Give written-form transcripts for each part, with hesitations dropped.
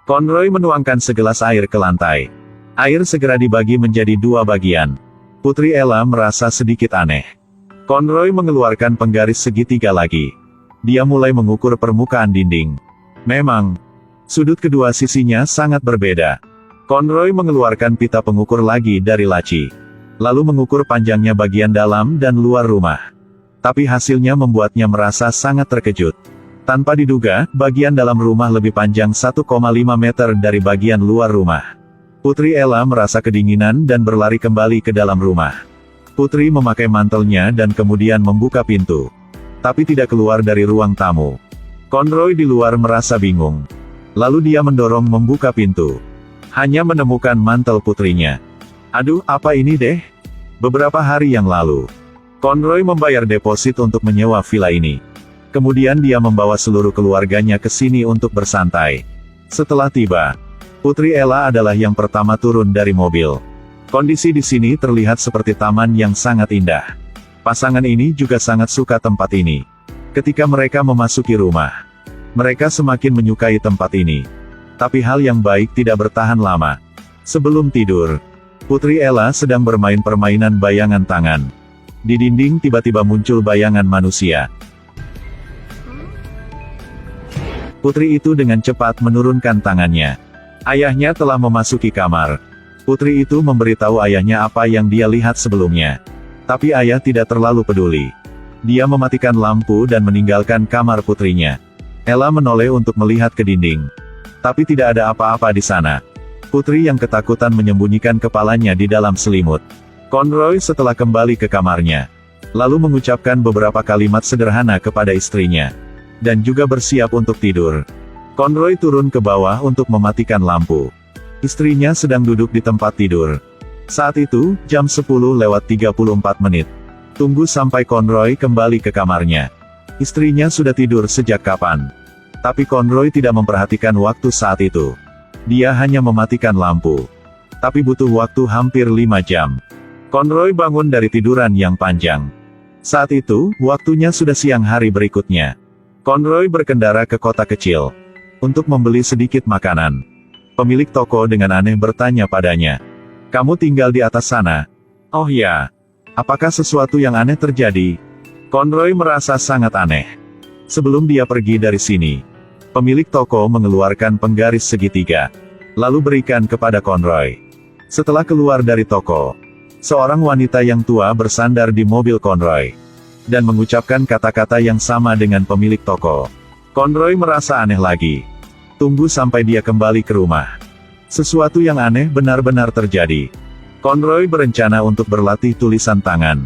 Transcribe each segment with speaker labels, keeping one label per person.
Speaker 1: Conroy menuangkan segelas air ke lantai. Air segera dibagi menjadi dua bagian. Putri Ella merasa sedikit aneh. Conroy mengeluarkan penggaris segitiga lagi. Dia mulai mengukur permukaan dinding. Memang, sudut kedua sisinya sangat berbeda. Conroy mengeluarkan pita pengukur lagi dari laci. Lalu mengukur panjangnya bagian dalam dan luar rumah. Tapi hasilnya membuatnya merasa sangat terkejut. Tanpa diduga, bagian dalam rumah lebih panjang 1,5 meter dari bagian luar rumah. Putri Ella merasa kedinginan dan berlari kembali ke dalam rumah. Putri memakai mantelnya dan kemudian membuka pintu. Tapi tidak keluar dari ruang tamu. Conroy di luar merasa bingung. Lalu dia mendorong membuka pintu. Hanya menemukan mantel putrinya. Aduh, apa ini deh? Beberapa hari yang lalu, Conroy membayar deposit untuk menyewa villa ini. Kemudian dia membawa seluruh keluarganya ke sini untuk bersantai. Setelah tiba, Putri Ella adalah yang pertama turun dari mobil. Kondisi di sini terlihat seperti taman yang sangat indah. Pasangan ini juga sangat suka tempat ini. Ketika mereka memasuki rumah, mereka semakin menyukai tempat ini. Tapi hal yang baik tidak bertahan lama. Sebelum tidur, Putri Ella sedang bermain permainan bayangan tangan. Di dinding tiba-tiba muncul bayangan manusia. Putri itu dengan cepat menurunkan tangannya. Ayahnya telah memasuki kamar. Putri itu memberitahu ayahnya apa yang dia lihat sebelumnya. Tapi ayah tidak terlalu peduli. Dia mematikan lampu dan meninggalkan kamar putrinya. Ella menoleh untuk melihat ke dinding. Tapi tidak ada apa-apa di sana. Putri yang ketakutan menyembunyikan kepalanya di dalam selimut. Conroy setelah kembali ke kamarnya, lalu mengucapkan beberapa kalimat sederhana kepada istrinya. Dan juga bersiap untuk tidur. Conroy turun ke bawah untuk mematikan lampu. Istrinya sedang duduk di tempat tidur. Saat itu, jam 10:34. Tunggu sampai Conroy kembali ke kamarnya. Istrinya sudah tidur sejak kapan? Tapi Conroy tidak memperhatikan waktu saat itu. Dia hanya mematikan lampu. Tapi butuh waktu hampir 5 jam. Conroy bangun dari tiduran yang panjang. Saat itu, waktunya sudah siang hari berikutnya. Conroy berkendara ke kota kecil untuk membeli sedikit makanan. Pemilik toko dengan aneh bertanya padanya, "Kamu tinggal di atas sana?" "Oh ya. Apakah sesuatu yang aneh terjadi?" Conroy merasa sangat aneh. Sebelum dia pergi dari sini, pemilik toko mengeluarkan penggaris segitiga, lalu berikan kepada Conroy. Setelah keluar dari toko, seorang wanita yang tua bersandar di mobil Conroy dan mengucapkan kata-kata yang sama dengan pemilik toko. Conroy merasa aneh lagi. Tunggu sampai dia kembali ke rumah. Sesuatu yang aneh benar-benar terjadi. Conroy berencana untuk berlatih tulisan tangan.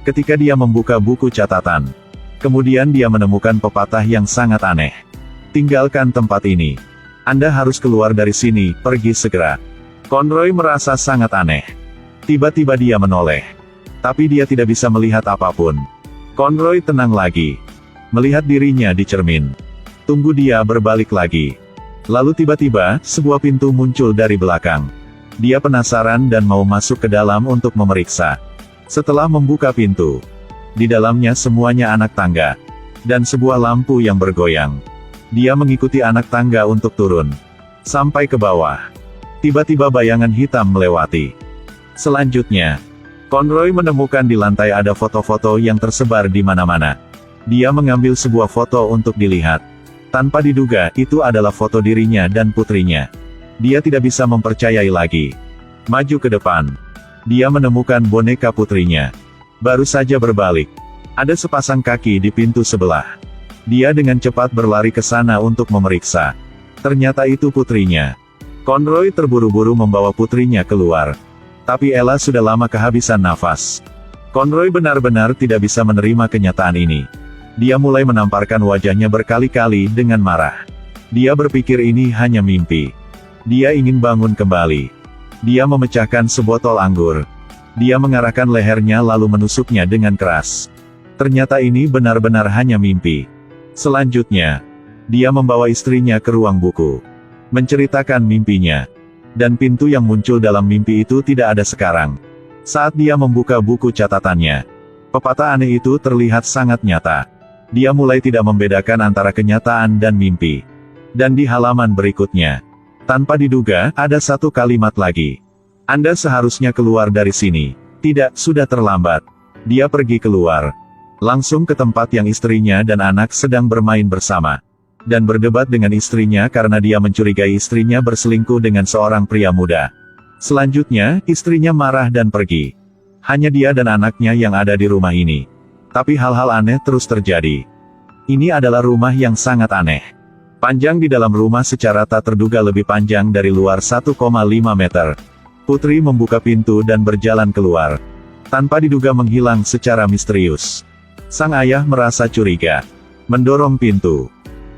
Speaker 1: Ketika dia membuka buku catatan, kemudian dia menemukan pepatah yang sangat aneh. "Tinggalkan tempat ini. Anda harus keluar dari sini, pergi segera." Conroy merasa sangat aneh. Tiba-tiba dia menoleh. Tapi dia tidak bisa melihat apapun. Conroy tenang lagi. Melihat dirinya di cermin. Tunggu dia berbalik lagi. Lalu tiba-tiba, sebuah pintu muncul dari belakang. Dia penasaran dan mau masuk ke dalam untuk memeriksa. Setelah membuka pintu, di dalamnya semuanya anak tangga. Dan sebuah lampu yang bergoyang. Dia mengikuti anak tangga untuk turun. Sampai ke bawah. Tiba-tiba bayangan hitam melewati. Selanjutnya, Conroy menemukan di lantai ada foto-foto yang tersebar di mana-mana. Dia mengambil sebuah foto untuk dilihat. Tanpa diduga, itu adalah foto dirinya dan putrinya. Dia tidak bisa mempercayai lagi. Maju ke depan. Dia menemukan boneka putrinya. Baru saja berbalik. Ada sepasang kaki di pintu sebelah. Dia dengan cepat berlari ke sana untuk memeriksa. Ternyata itu putrinya. Conroy terburu-buru membawa putrinya keluar. Tapi Ella sudah lama kehabisan nafas. Conroy benar-benar tidak bisa menerima kenyataan ini. Dia mulai menamparkan wajahnya berkali-kali dengan marah. Dia berpikir ini hanya mimpi. Dia ingin bangun kembali. Dia memecahkan sebotol anggur. Dia mengarahkan lehernya lalu menusuknya dengan keras. Ternyata ini benar-benar hanya mimpi. Selanjutnya, dia membawa istrinya ke ruang buku. Menceritakan mimpinya. Dan pintu yang muncul dalam mimpi itu tidak ada sekarang. Saat dia membuka buku catatannya, pepatah aneh itu terlihat sangat nyata. Dia mulai tidak membedakan antara kenyataan dan mimpi. Dan di halaman berikutnya, Tanpa diduga, ada satu kalimat lagi. Anda seharusnya keluar dari sini. Tidak, sudah terlambat. Dia pergi keluar. Langsung ke tempat yang istrinya dan anak sedang bermain bersama. Dan berdebat dengan istrinya karena dia mencurigai istrinya berselingkuh dengan seorang pria muda. Selanjutnya, istrinya marah dan pergi. Hanya dia dan anaknya yang ada di rumah ini. Tapi hal-hal aneh terus terjadi. Ini adalah rumah yang sangat aneh. Panjang di dalam rumah secara tak terduga lebih panjang dari luar 1,5 meter. Putri membuka pintu dan berjalan keluar. Tanpa diduga menghilang secara misterius. Sang ayah merasa curiga. Mendorong pintu.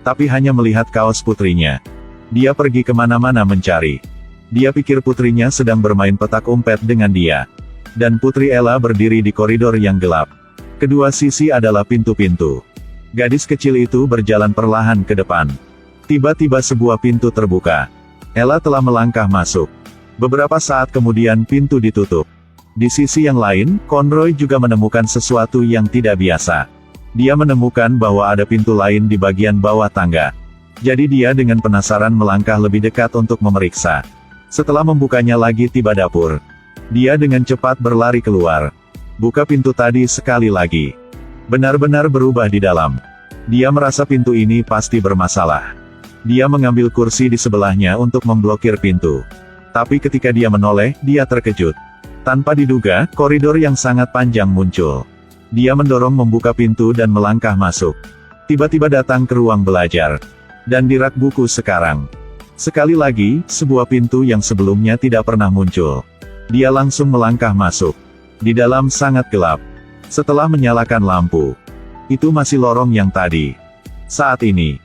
Speaker 1: Tapi hanya melihat kaos putrinya. Dia pergi kemana-mana mencari. Dia pikir putrinya sedang bermain petak umpet dengan dia. Dan Putri Ella berdiri di koridor yang gelap. Kedua sisi adalah pintu-pintu. Gadis kecil itu berjalan perlahan ke depan. Tiba-tiba sebuah pintu terbuka. Ella telah melangkah masuk. Beberapa saat kemudian pintu ditutup. Di sisi yang lain, Conroy juga menemukan sesuatu yang tidak biasa. Dia menemukan bahwa ada pintu lain di bagian bawah tangga. Jadi dia dengan penasaran melangkah lebih dekat untuk memeriksa. Setelah membukanya lagi tiba dapur. Dia dengan cepat berlari keluar. Buka pintu tadi sekali lagi. Benar-benar berubah di dalam. Dia merasa pintu ini pasti bermasalah. Dia mengambil kursi di sebelahnya untuk memblokir pintu. Tapi ketika dia menoleh, dia terkejut. Tanpa diduga, koridor yang sangat panjang muncul. Dia mendorong membuka pintu dan melangkah masuk. Tiba-tiba datang ke ruang belajar. Dan di rak buku sekarang. Sekali lagi, sebuah pintu yang sebelumnya tidak pernah muncul. Dia langsung melangkah masuk. Di dalam sangat gelap. Setelah menyalakan lampu. Itu masih lorong yang tadi. Saat ini,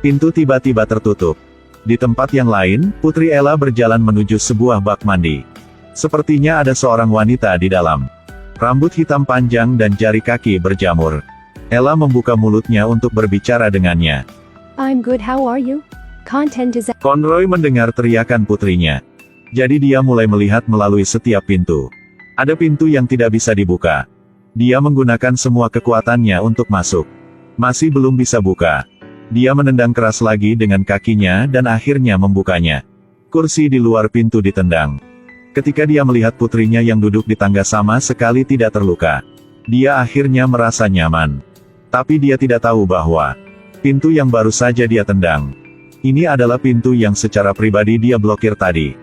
Speaker 1: pintu tiba-tiba tertutup. Di tempat yang lain, Putri Ella berjalan menuju sebuah bak mandi. Sepertinya ada seorang wanita di dalam. Rambut hitam panjang dan jari kaki berjamur. Ella membuka mulutnya untuk berbicara dengannya.
Speaker 2: I'm good, how are you? Content is...
Speaker 1: Conroy mendengar teriakan putrinya. Jadi dia mulai melihat melalui setiap pintu. Ada pintu yang tidak bisa dibuka. Dia menggunakan semua kekuatannya untuk masuk. Masih belum bisa buka. Dia menendang keras lagi dengan kakinya dan akhirnya membukanya. Kursi di luar pintu ditendang. Ketika dia melihat putrinya yang duduk di tangga sama sekali tidak terluka. Dia akhirnya merasa nyaman. Tapi dia tidak tahu bahwa pintu yang baru saja dia tendang. Ini adalah pintu yang secara pribadi dia blokir tadi.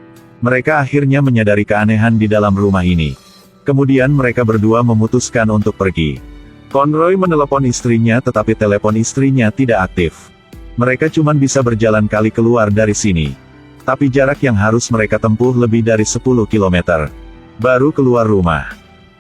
Speaker 1: Mereka akhirnya menyadari keanehan di dalam rumah ini. Kemudian mereka berdua memutuskan untuk pergi. Conroy menelepon istrinya tetapi telepon istrinya tidak aktif. Mereka cuma bisa berjalan kali keluar dari sini. Tapi jarak yang harus mereka tempuh lebih dari 10 km. Baru keluar rumah.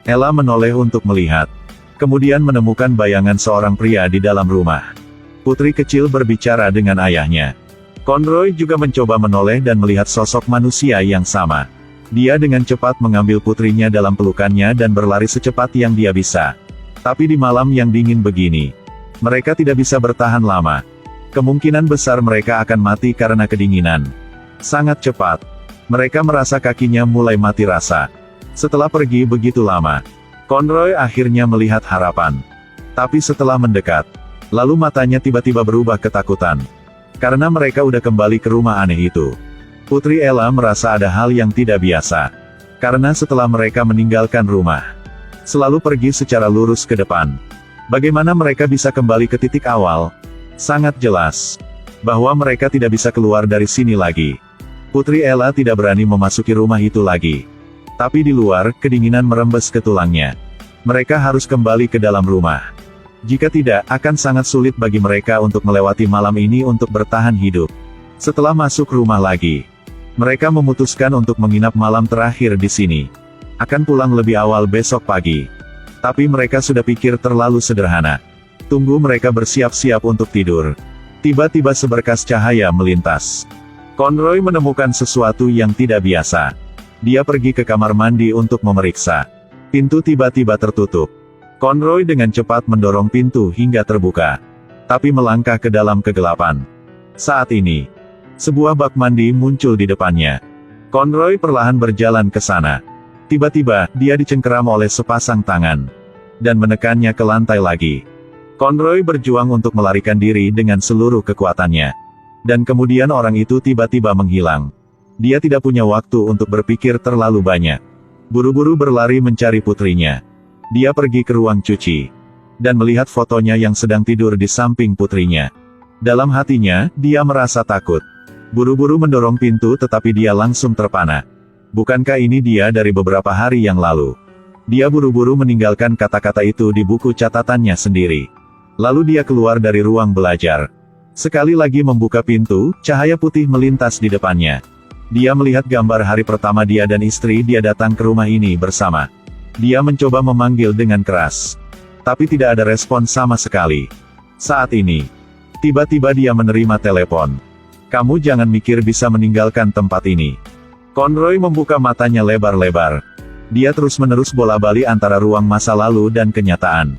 Speaker 1: Ella menoleh untuk melihat. Kemudian menemukan bayangan seorang pria di dalam rumah. Putri kecil berbicara dengan ayahnya. Conroy juga mencoba menoleh dan melihat sosok manusia yang sama. Dia dengan cepat mengambil putrinya dalam pelukannya dan berlari secepat yang dia bisa. Tapi di malam yang dingin begini, mereka tidak bisa bertahan lama. Kemungkinan besar mereka akan mati karena kedinginan. Sangat cepat. Mereka merasa kakinya mulai mati rasa. Setelah pergi begitu lama, Conroy akhirnya melihat harapan. Tapi setelah mendekat, lalu matanya tiba-tiba berubah ketakutan. Karena mereka udah kembali ke rumah aneh itu. Putri Ella merasa ada hal yang tidak biasa. Karena setelah mereka meninggalkan rumah, selalu pergi secara lurus ke depan. Bagaimana mereka bisa kembali ke titik awal? Sangat jelas bahwa mereka tidak bisa keluar dari sini lagi. Putri Ella tidak berani memasuki rumah itu lagi. Tapi di luar, kedinginan merembes ke tulangnya. Mereka harus kembali ke dalam rumah. Jika tidak, akan sangat sulit bagi mereka untuk melewati malam ini untuk bertahan hidup. Setelah masuk rumah lagi, mereka memutuskan untuk menginap malam terakhir di sini. Akan pulang lebih awal besok pagi. Tapi mereka sudah pikir terlalu sederhana. Tunggu mereka bersiap-siap untuk tidur. Tiba-tiba seberkas cahaya melintas. Conroy menemukan sesuatu yang tidak biasa. Dia pergi ke kamar mandi untuk memeriksa. Pintu tiba-tiba tertutup. Conroy dengan cepat mendorong pintu hingga terbuka. Tapi melangkah ke dalam kegelapan. Saat ini, sebuah bak mandi muncul di depannya. Conroy perlahan berjalan ke sana. Tiba-tiba, dia dicengkeram oleh sepasang tangan. Dan menekannya ke lantai lagi. Conroy berjuang untuk melarikan diri dengan seluruh kekuatannya. Dan kemudian orang itu tiba-tiba menghilang. Dia tidak punya waktu untuk berpikir terlalu banyak. Buru-buru berlari mencari putrinya. Dia pergi ke ruang cuci. Dan melihat fotonya yang sedang tidur di samping putrinya. Dalam hatinya, dia merasa takut. Buru-buru mendorong pintu tetapi dia langsung terpana. Bukankah ini dia dari beberapa hari yang lalu? Dia buru-buru meninggalkan kata-kata itu di buku catatannya sendiri. Lalu dia keluar dari ruang belajar. Sekali lagi membuka pintu, cahaya putih melintas di depannya. Dia melihat gambar hari pertama dia dan istri dia datang ke rumah ini bersama. Dia mencoba memanggil dengan keras. Tapi tidak ada respon sama sekali. Saat ini, tiba-tiba dia menerima telepon. Kamu jangan mikir bisa meninggalkan tempat ini. Conroy membuka matanya lebar-lebar. Dia terus-menerus bola-balik antara ruang masa lalu dan kenyataan.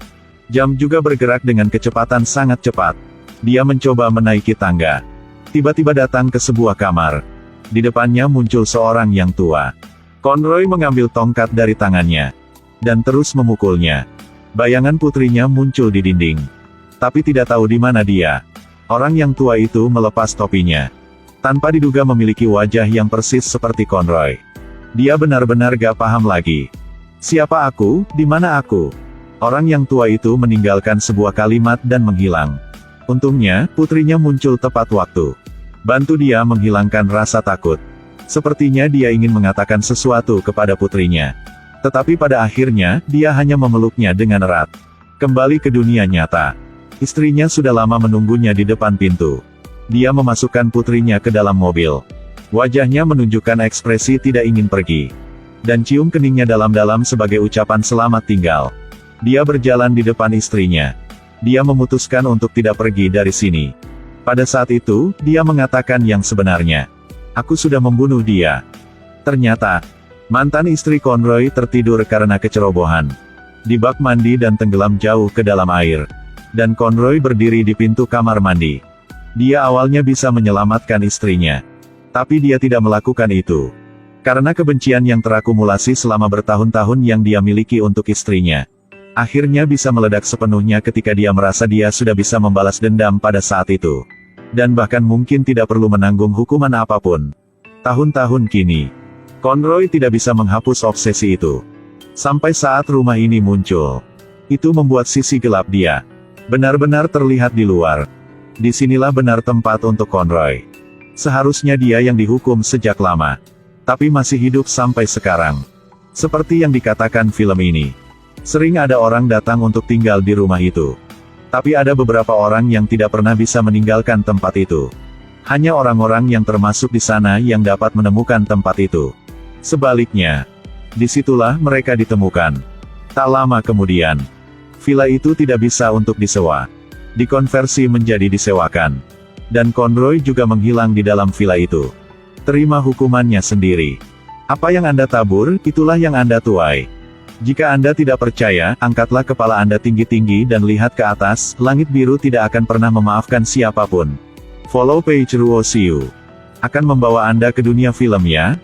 Speaker 1: Jam juga bergerak dengan kecepatan sangat cepat. Dia mencoba menaiki tangga. Tiba-tiba datang ke sebuah kamar. Di depannya muncul seorang yang tua. Conroy mengambil tongkat dari tangannya. Dan terus memukulnya. Bayangan putrinya muncul di dinding. Tapi tidak tahu di mana dia. Orang yang tua itu melepas topinya. Tanpa diduga memiliki wajah yang persis seperti Conroy. Dia benar-benar gak paham lagi. Siapa aku, di mana aku? Orang yang tua itu meninggalkan sebuah kalimat dan menghilang. Untungnya, putrinya muncul tepat waktu. Bantu dia menghilangkan rasa takut. Sepertinya dia ingin mengatakan sesuatu kepada putrinya. Tetapi pada akhirnya, dia hanya memeluknya dengan erat. Kembali ke dunia nyata. Istrinya sudah lama menunggunya di depan pintu. Dia memasukkan putrinya ke dalam mobil. Wajahnya menunjukkan ekspresi tidak ingin pergi. Dan cium keningnya dalam-dalam sebagai ucapan selamat tinggal. Dia berjalan di depan istrinya. Dia memutuskan untuk tidak pergi dari sini. Pada saat itu, dia mengatakan yang sebenarnya. Aku sudah membunuh dia. Ternyata, mantan istri Conroy tertidur karena kecerobohan. Di bak mandi dan tenggelam jauh ke dalam air. Dan Conroy berdiri di pintu kamar mandi. Dia awalnya bisa menyelamatkan istrinya. Tapi dia tidak melakukan itu. Karena kebencian yang terakumulasi selama bertahun-tahun yang dia miliki untuk istrinya. Akhirnya bisa meledak sepenuhnya ketika dia merasa dia sudah bisa membalas dendam pada saat itu. Dan bahkan mungkin tidak perlu menanggung hukuman apapun. Tahun-tahun kini, Conroy tidak bisa menghapus obsesi itu. Sampai saat rumah ini muncul. Itu membuat sisi gelap dia benar-benar terlihat di luar. Disinilah benar tempat untuk Conroy. Seharusnya dia yang dihukum sejak lama. Tapi masih hidup sampai sekarang. Seperti yang dikatakan film ini. Sering ada orang datang untuk tinggal di rumah itu. Tapi ada beberapa orang yang tidak pernah bisa meninggalkan tempat itu. Hanya orang-orang yang termasuk di sana yang dapat menemukan tempat itu. Sebaliknya, disitulah mereka ditemukan. Tak lama kemudian, villa itu tidak bisa untuk disewa. Dikonversi menjadi disewakan. Dan Conroy juga menghilang di dalam villa itu. Terima hukumannya sendiri. Apa yang Anda tabur, itulah yang Anda tuai. Jika Anda tidak percaya, angkatlah kepala Anda tinggi-tinggi dan lihat ke atas, langit biru tidak akan pernah memaafkan siapapun. Follow page Ruo Siu. Akan membawa Anda ke dunia film ya.